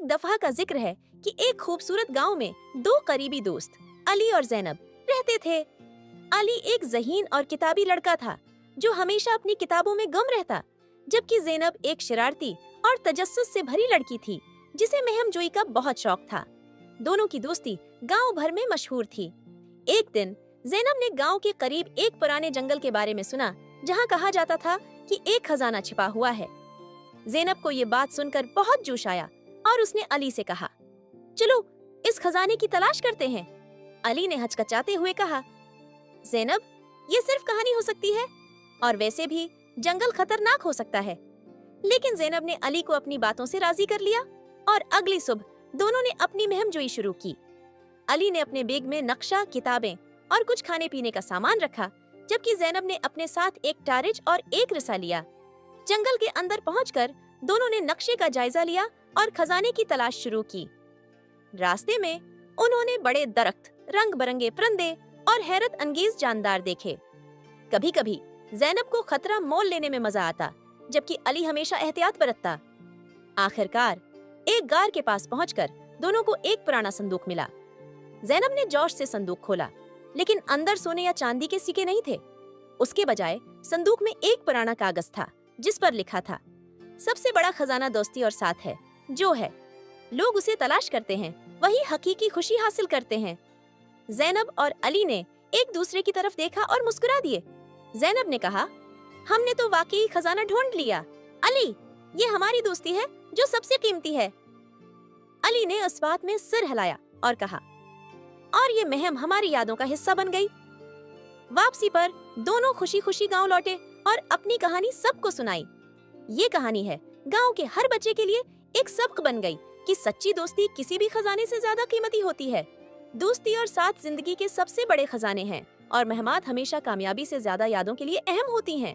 दफा का जिक्र है कि एक खूबसूरत गांव में दो करीबी दोस्त अली और ज़ैनब रहते थे। अली एक ज़हीन और किताबी लड़का था जो हमेशा अपनी किताबों में गुम रहता, जबकि ज़ैनब एक शरारती और तजस्सुस से भरी लड़की थी जिसे महमजोई का बहुत शौक था। दोनों की दोस्ती गांव भर में मशहूर थी। एक दिन ज़ैनब ने गांव के करीब एक पुराने जंगल के बारे में सुना जहां कहा जाता था कि एक खजाना छिपा हुआ है। ज़ैनब को ये बात सुनकर बहुत जोश आया और उसने अली से कहा, चलो इस खजाने की तलाश करते हैं। अली ने हचकचाते हुए कहा, ज़ैनब, ये सिर्फ कहानी हो सकती है और वैसे भी जंगल खतरनाक हो सकता है। लेकिन ज़ैनब ने अली को अपनी बातों से राजी कर लिया और अगली सुबह दोनों ने अपनी महमजोई शुरू की। अली ने अपने बैग में नक्शा, किताबें और कुछ खाने पीने का सामान रखा, जबकि ज़ैनब ने अपने साथ एक टारिज और एक रिसा लिया। जंगल के अंदर पहुंचकर दोनों ने नक्शे का जायजा लिया और खजाने की तलाश शुरू की। रास्ते में उन्होंने बड़े दरख्त, रंग बिरंगे परिंदे और हैरत अंगेज जानदार देखे। कभी कभी ज़ैनब को खतरा मोल लेने में मजा आता, जबकि अली हमेशा एहतियात बरतता। आखिरकार एक गार के पास पहुंचकर दोनों को एक पुराना संदूक मिला। ज़ैनब ने जोश से संदूक खोला, लेकिन अंदर सोने या चांदी के सिक्के नहीं थे। उसके बजाय संदूक में एक पुराना कागज था जिस पर लिखा था, सबसे बड़ा खजाना दोस्ती और साथ है, जो है लोग उसे तलाश करते हैं वही हकीकी खुशी हासिल करते हैं। ज़ैनब और अली ने एक दूसरे की तरफ देखा और मुस्कुरा दिए। ज़ैनब ने कहा, हमने तो वाकई खजाना ढूंढ लिया। अली, ये हमारी दोस्ती है जो सबसे कीमती है। अली ने उस बात में सिर हिलाया और कहा, और ये महम हमारी यादों का हिस्सा बन गई। वापसी पर दोनों खुशी खुशी गांव लौटे और अपनी कहानी सबको सुनाई। ये कहानी है गांव के हर बच्चे के लिए एक सबक बन गई कि सच्ची दोस्ती किसी भी खजाने से ज्यादा कीमती होती है। दोस्ती और साथ जिंदगी के सबसे बड़े खजाने हैं और महमात हमेशा कामयाबी से ज्यादा यादों के लिए अहम होती हैं।